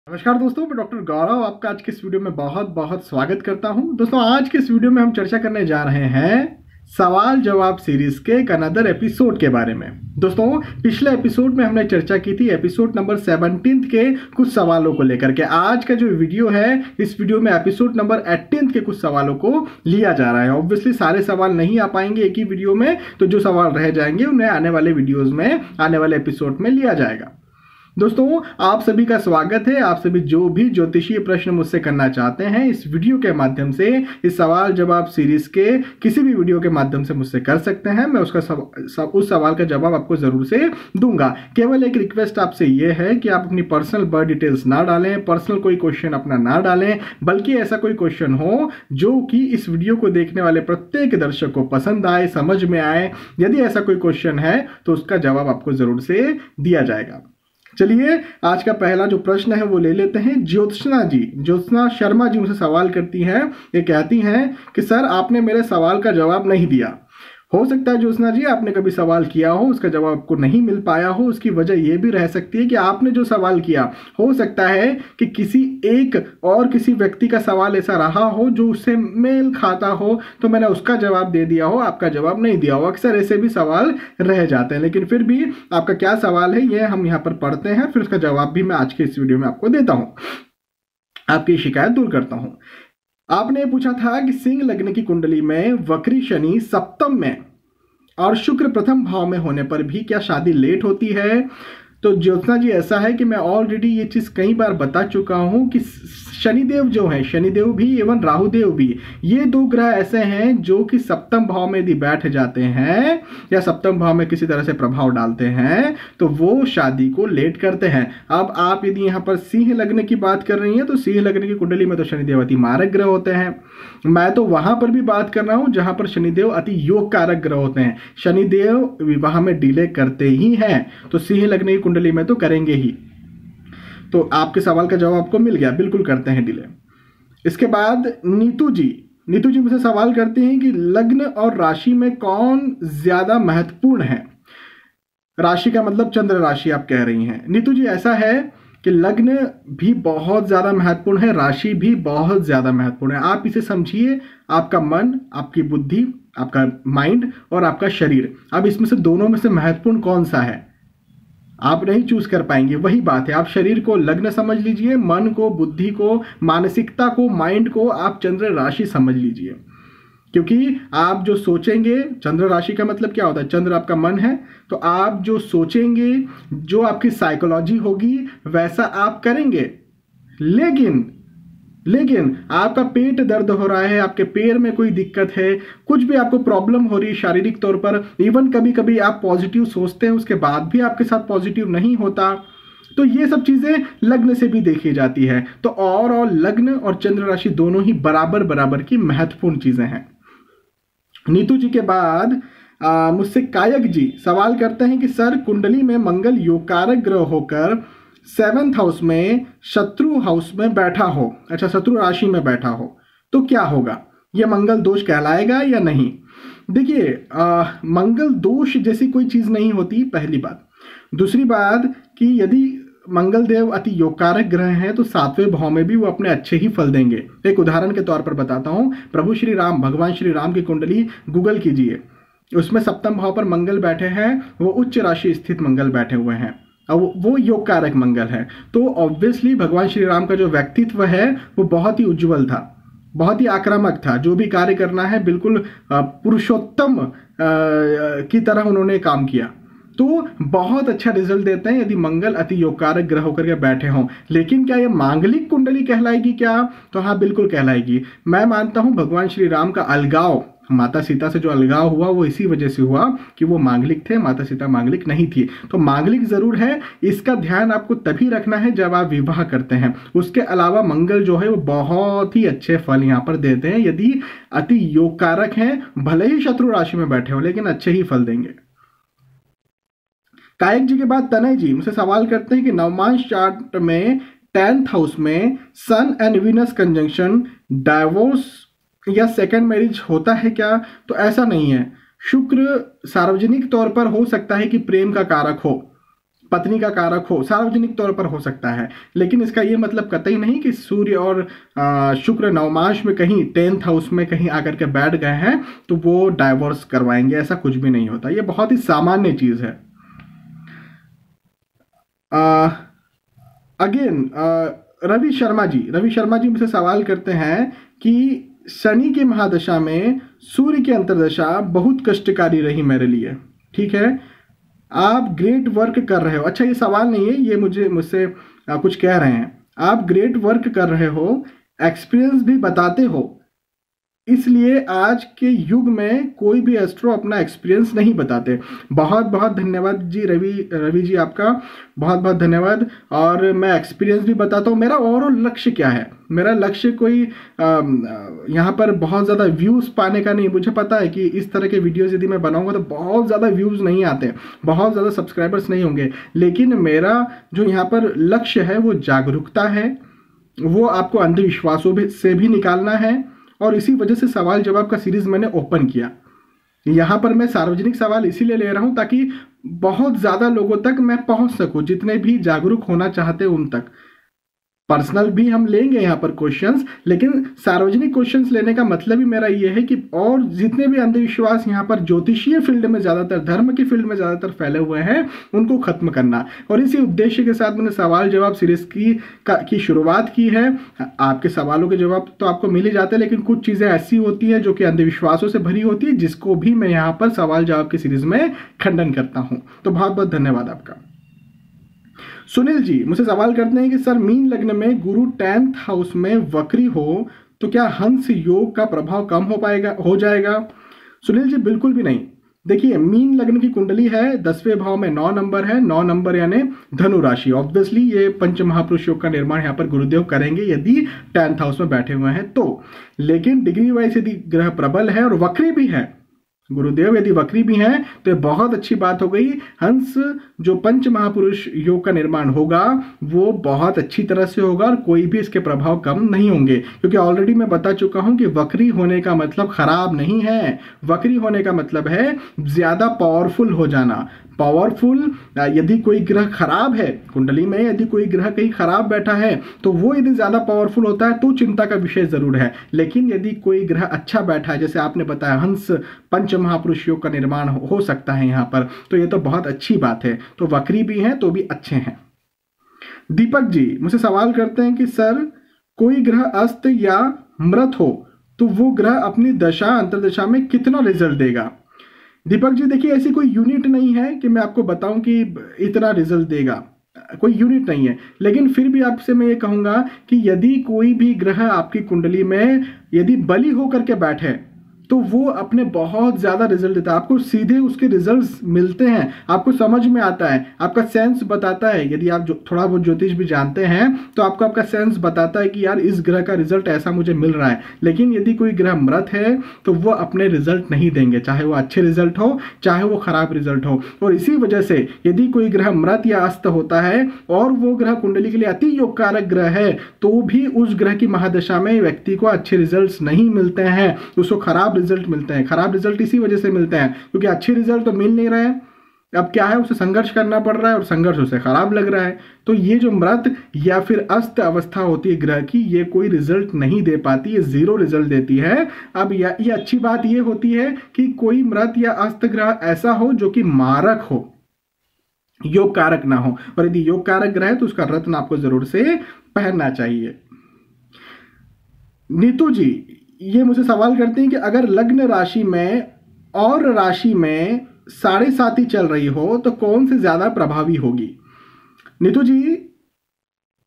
नमस्कार दोस्तों, मैं डॉक्टर गौरव आपका आज के इस वीडियो में बहुत बहुत स्वागत करता हूं। दोस्तों, आज के इस वीडियो में हम चर्चा करने जा रहे हैं सवाल जवाब सीरीज के एक अनदर एपिसोड के बारे में। दोस्तों, पिछले एपिसोड में हमने चर्चा की थी एपिसोड नंबर 17 के कुछ सवालों को लेकर के। आज का जो वीडियो है, इस वीडियो में एपिसोड नंबर 18 के कुछ सवालों को लिया जा रहा है। ऑब्वियसली सारे सवाल नहीं आ पाएंगे एक ही वीडियो में, तो जो सवाल रह जाएंगे उन्हें आने वाले वीडियोज में, आने वाले एपिसोड में लिया जाएगा। दोस्तों, आप सभी का स्वागत है। आप सभी जो भी ज्योतिषीय प्रश्न मुझसे करना चाहते हैं, इस वीडियो के माध्यम से, इस सवाल जवाब सीरीज के किसी भी वीडियो के माध्यम से मुझसे कर सकते हैं। मैं उसका उस सवाल का जवाब आपको जरूर से दूंगा। केवल एक रिक्वेस्ट आपसे ये है कि आप अपनी पर्सनल बर्थ डिटेल्स ना डालें, पर्सनल कोई क्वेश्चन अपना ना डालें, बल्कि ऐसा कोई क्वेश्चन हो जो कि इस वीडियो को देखने वाले प्रत्येक दर्शक को पसंद आए, समझ में आए। यदि ऐसा कोई क्वेश्चन है तो उसका जवाब आपको जरूर से दिया जाएगा। चलिए, आज का पहला जो प्रश्न है वो ले लेते हैं। ज्योत्सना शर्मा जी मुझसे सवाल करती हैं। ये कहती हैं कि सर, आपने मेरे सवाल का जवाब नहीं दिया। हो सकता है ज्योत्सना जी, आपने कभी सवाल किया हो, उसका जवाब आपको नहीं मिल पाया हो। उसकी वजह यह भी रह सकती है कि आपने जो सवाल किया, हो सकता है कि किसी एक और किसी व्यक्ति का सवाल ऐसा रहा हो जो उससे मेल खाता हो, तो मैंने उसका जवाब दे दिया हो, आपका जवाब नहीं दिया हो। अक्सर ऐसे भी सवाल रह जाते हैं। लेकिन फिर भी आपका क्या सवाल है ये हम यहाँ पर पढ़ते हैं, फिर उसका जवाब भी मैं आज के इस वीडियो में आपको देता हूँ, आपकी शिकायत दूर करता हूँ। आपने पूछा था कि सिंह लग्न की कुंडली में वक्री शनि सप्तम में और शुक्र प्रथम भाव में होने पर भी क्या शादी लेट होती है? तो ज्योत्सना जी, ऐसा है कि मैं ऑलरेडी ये चीज कई बार बता चुका हूं कि शनिदेव जो है, शनिदेव भी एवं राहुदेव भी, ये दो ग्रह ऐसे हैं जो कि सप्तम भाव में यदि बैठ जाते हैं या सप्तम भाव में किसी तरह से प्रभाव डालते हैं तो वो शादी को लेट करते हैं। अब आप यदि यहाँ पर सिंह लग्न की बात कर रही हैं तो सिंह लग्न की कुंडली में तो शनिदेव अति मारक ग्रह होते हैं। मैं तो वहां पर भी बात कर रहा हूं जहां पर शनिदेव अति योग कारक ग्रह होते हैं। शनिदेव विवाह में डिले करते ही हैं, तो सिंह लग्न की कुंडली में तो करेंगे ही। तो आपके सवाल का जवाब आपको मिल गया, बिल्कुल करते हैं डिले। इसके बाद नीतू जी मुझसे सवाल करते हैं कि लग्न और राशि में कौन ज्यादा महत्वपूर्ण है? राशि का मतलब चंद्र राशि आप कह रही हैं। नीतू जी, ऐसा है कि लग्न भी बहुत ज्यादा महत्वपूर्ण है, राशि भी बहुत ज्यादा महत्वपूर्ण है। आप इसे समझिए, आपका मन, आपकी बुद्धि, आपका माइंड और आपका शरीर। अब इसमें से दोनों में से महत्वपूर्ण कौन सा है आप नहीं चूज कर पाएंगे। वही बात है, आप शरीर को लग्न समझ लीजिए, मन को, बुद्धि को, मानसिकता को, माइंड को आप चंद्र राशि समझ लीजिए। क्योंकि आप जो सोचेंगे, चंद्र राशि का मतलब क्या होता है? चंद्र आपका मन है, तो आप जो सोचेंगे, जो आपकी साइकोलॉजी होगी, वैसा आप करेंगे। लेकिन आपका पेट दर्द हो रहा है, आपके पैर में कोई दिक्कत है, कुछ भी आपको प्रॉब्लम हो रही है शारीरिक तौर पर, इवन कभी कभी आप पॉजिटिव सोचते हैं, उसके बाद भी आपके साथ पॉजिटिव नहीं होता, तो ये सब चीजें लग्न से भी देखी जाती है। तो और लग्न और चंद्र राशि दोनों ही बराबर बराबर की महत्वपूर्ण चीजें हैं। नीतू जी के बाद मुझसे कायक जी सवाल करते हैं कि सर, कुंडली में मंगल योगकारक ग्रह होकर 7th हाउस में शत्रु हाउस में बैठा हो, अच्छा शत्रु राशि में बैठा हो, तो क्या होगा? यह मंगल दोष कहलाएगा या नहीं? देखिए, मंगल दोष जैसी कोई चीज नहीं होती, पहली बात। दूसरी बात कि यदि मंगल देव अति योगकारक ग्रह हैं तो 7वें भाव में भी वो अपने अच्छे ही फल देंगे। एक उदाहरण के तौर पर बताता हूं, प्रभु श्री राम, भगवान श्री राम की कुंडली गूगल कीजिए, उसमें सप्तम भाव पर मंगल बैठे हैं, वो उच्च राशि स्थित मंगल बैठे हुए हैं, अब वो योग कारक मंगल है। तो ऑब्वियसली भगवान श्री राम का जो व्यक्तित्व है वो बहुत ही उज्जवल था, बहुत ही आक्रामक था। जो भी कार्य करना है बिल्कुल पुरुषोत्तम की तरह उन्होंने काम किया, तो बहुत अच्छा रिजल्ट देते हैं यदि मंगल अति योगकारक ग्रह होकर के बैठे हों। लेकिन क्या ये मांगलिक कुंडली कहलाएगी क्या? तो हाँ, बिल्कुल कहलाएगी। मैं मानता हूं भगवान श्री राम का अलगाव, माता सीता से जो अलगाव हुआ वो इसी वजह से हुआ कि वो मांगलिक थे, माता सीता मांगलिक नहीं थी। तो मांगलिक जरूर है, इसका ध्यान आपको तभी रखना है जब आप विवाह करते हैं। उसके अलावा मंगल जो है वो बहुत ही अच्छे फल यहाँ पर देते हैं यदि अति योग कारक हैं, भले ही शत्रु राशि में बैठे हो लेकिन अच्छे ही फल देंगे। कायक जी के बाद तनय जी मुझसे सवाल करते हैं कि नवमांश चार्ट में 10th हाउस में सन एंड वीनस कंजंक्शन डाइवोर्स या सेकंड मैरिज होता है क्या? तो ऐसा नहीं है। शुक्र सार्वजनिक तौर पर हो सकता है कि प्रेम का कारक हो, पत्नी का कारक हो, सार्वजनिक तौर पर हो सकता है, लेकिन इसका ये मतलब कतई नहीं कि सूर्य और शुक्र नवमांश में कहीं 10th हाउस में कहीं आकर के बैठ गए हैं तो वो डाइवोर्स करवाएंगे, ऐसा कुछ भी नहीं होता। ये बहुत ही सामान्य चीज है। अगेन रवि शर्मा जी मुझसे सवाल करते हैं कि शनि के महादशा में सूर्य की अंतर्दशा बहुत कष्टकारी रही मेरे लिए। ठीक है, आप ग्रेट वर्क कर रहे हो। अच्छा, ये सवाल नहीं है, ये मुझसे कुछ कह रहे हैं। आप ग्रेट वर्क कर रहे हो, एक्सपीरियंस भी बताते हो, इसलिए आज के युग में कोई भी एस्ट्रो अपना एक्सपीरियंस नहीं बताते। बहुत बहुत धन्यवाद जी रवि जी, आपका बहुत बहुत धन्यवाद। और मैं एक्सपीरियंस भी बताता हूँ। मेरा ओवरऑल लक्ष्य क्या है? मेरा लक्ष्य कोई यहाँ पर बहुत ज़्यादा व्यूज़ पाने का नहीं। मुझे पता है कि इस तरह के वीडियोज़ यदि मैं बनाऊंगा तो बहुत ज़्यादा व्यूज़ नहीं आते, बहुत ज़्यादा सब्सक्राइबर्स नहीं होंगे, लेकिन मेरा जो यहाँ पर लक्ष्य है वो जागरूकता है, वो आपको अंधविश्वासों से भी निकालना है। और इसी वजह से सवाल जवाब का सीरीज मैंने ओपन किया। यहाँ पर मैं सार्वजनिक सवाल इसीलिए ले रहा हूँ ताकि बहुत ज़्यादा लोगों तक मैं पहुँच सकूँ, जितने भी जागरूक होना चाहते हैं उन तक। पर्सनल भी हम लेंगे यहाँ पर क्वेश्चंस, लेकिन सार्वजनिक क्वेश्चंस लेने का मतलब ही मेरा ये है कि और जितने भी अंधविश्वास यहाँ पर ज्योतिषीय फील्ड में ज़्यादातर, धर्म की फील्ड में ज़्यादातर फैले हुए हैं, उनको खत्म करना। और इसी उद्देश्य के साथ मैंने सवाल जवाब सीरीज की शुरुआत की है। आपके सवालों के जवाब तो आपको मिल ही जाते हैं, लेकिन कुछ चीज़ें ऐसी होती हैं जो कि अंधविश्वासों से भरी होती है, जिसको भी मैं यहाँ पर सवाल जवाब की सीरीज में खंडन करता हूँ। तो बहुत बहुत धन्यवाद आपका। सुनील जी मुझसे सवाल करते हैं कि सर, मीन लग्न में गुरु 10th हाउस में वक्री हो तो क्या हंस योग का प्रभाव कम हो जाएगा? सुनील जी बिल्कुल भी नहीं। देखिए, मीन लग्न की कुंडली है, 10वें भाव में 9 नंबर है, 9 नंबर यानी धनु राशि। ऑब्वियसली ये पंच महापुरुष योग का निर्माण यहाँ पर गुरुदेव करेंगे यदि 10th हाउस में बैठे हुए हैं तो। लेकिन डिग्री वाइज यदि ग्रह प्रबल है और वक्री भी है, गुरुदेव यदि वक्री भी हैं तो बहुत अच्छी बात हो गई। हंस जो पंच महापुरुष योग का निर्माण होगा वो बहुत अच्छी तरह से होगा और कोई भी इसके प्रभाव कम नहीं होंगे, क्योंकि ऑलरेडी मैं बता चुका हूं कि वक्री होने का मतलब खराब नहीं है। वक्री होने का मतलब है ज्यादा पावरफुल हो जाना। पावरफुल, यदि कोई ग्रह खराब है कुंडली में, यदि कोई ग्रह कहीं खराब बैठा है तो वो यदि ज्यादा पावरफुल होता है तो चिंता का विषय जरूर है। लेकिन यदि कोई ग्रह अच्छा बैठा है, जैसे आपने बताया हंस पंच महापुरुष योग का निर्माण हो सकता है यहाँ पर, तो ये तो बहुत अच्छी बात है। तो वक्री भी हैं तो भी अच्छे हैं। दीपक जी मुझसे सवाल करते हैं कि सर, कोई ग्रह अस्त या मृत हो तो वो ग्रह अपनी दशा अंतर्दशा में कितना रिजल्ट देगा? दीपक जी देखिए, ऐसी कोई यूनिट नहीं है कि मैं आपको बताऊं कि इतना रिजल्ट देगा, कोई यूनिट नहीं है। लेकिन फिर भी आपसे मैं ये कहूंगा कि यदि कोई भी ग्रह आपकी कुंडली में यदि बली होकर के बैठे तो वो अपने बहुत ज्यादा रिजल्ट देता है। आपको सीधे उसके रिजल्ट्स मिलते हैं, आपको समझ में आता है, आपका सेंस बताता है। यदि आप थोड़ा बहुत ज्योतिष भी जानते हैं तो आपको आपका सेंस बताता है कि यार इस ग्रह का रिजल्ट ऐसा मुझे मिल रहा है। लेकिन यदि कोई ग्रह मृत है तो वो अपने रिजल्ट नहीं देंगे, चाहे वो अच्छे रिजल्ट हो चाहे वो खराब रिजल्ट हो। और इसी वजह से यदि कोई ग्रह मृत या अस्त होता है और वो ग्रह कुंडली के लिए अति योग कारक ग्रह है तो भी उस ग्रह की महादशा में व्यक्ति को अच्छे रिजल्ट नहीं मिलते हैं, उसको खराब रिजल्ट मिलते हैं। खराब रिजल्ट इसी वजह से मिलते हैं क्योंकि अच्छे रिजल्ट तो मिल नहीं रहे हैं। अब क्या है, उसे संघर्ष करना पड़ रहा है और संघर्ष उसे खराब लग रहा है। तो ये जो मृत या फिर अस्त अवस्था होती है ग्रह की, ये कोई रिजल्ट नहीं दे पाती, ये जीरो रिजल्ट देती है। अब ये अच्छी बात ये होती है कि कोई मृत या अस्त ग्रह ऐसा हो जो कि मारक हो, योग कारक ना हो। और यदि योग कारक ग्रह है तो उसका रत्न आपको जरूर से पहनना चाहिए। नीतू जी ये मुझे सवाल करते हैं कि अगर लग्न राशि में और राशि में 7.5 चल रही हो तो कौन से ज्यादा प्रभावी होगी? नीतू जी,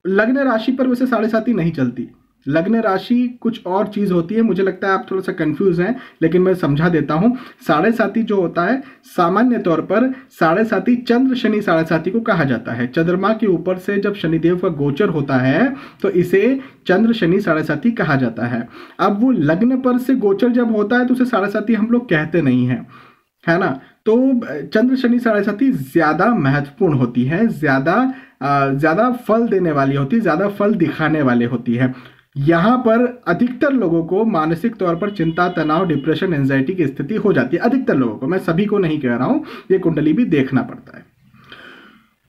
लग्न राशि पर वैसे 7.5 नहीं चलती। लग्न राशि कुछ और चीज होती है। मुझे लगता है आप थोड़ा सा कंफ्यूज हैं, लेकिन मैं समझा देता हूं। 7.5 जो होता है सामान्य तौर पर 7.5 चंद्र शनि 7.5 को कहा जाता है। चंद्रमा के ऊपर से जब शनिदेव का गोचर होता है तो इसे चंद्र शनि 7.5 कहा जाता है। अब वो लग्न पर से गोचर जब होता है तो उसे 7.5 हम लोग कहते नहीं हैं, है ना। तो चंद्र शनि 7.5 ज्यादा महत्वपूर्ण होती है, ज्यादा फल देने वाली होती है, ज्यादा फल दिखाने वाली होती है। यहाँ पर अधिकतर लोगों को मानसिक तौर पर चिंता, तनाव, डिप्रेशन, एंजाइटी की स्थिति हो जाती है। अधिकतर लोगों को, मैं सभी को नहीं कह रहा हूं, ये कुंडली भी देखना पड़ता है।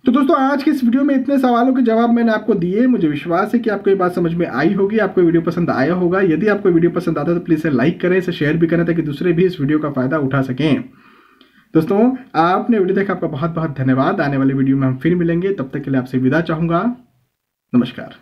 तो दोस्तों आज की इस वीडियो में इतने सवालों के जवाब मैंने आपको दिए। मुझे विश्वास है कि आपको ये बात समझ में आई होगी, आपको वीडियो पसंद आया होगा। यदि आपको वीडियो पसंद आता है तो प्लीज इसे लाइक करें, इसे शेयर भी करें ताकि दूसरे भी इस वीडियो का फायदा उठा सकें। दोस्तों आपने वीडियो देखा, आपका बहुत बहुत धन्यवाद। आने वाली वीडियो में हम फिर मिलेंगे, तब तक के लिए आपसे विदा चाहूंगा। नमस्कार।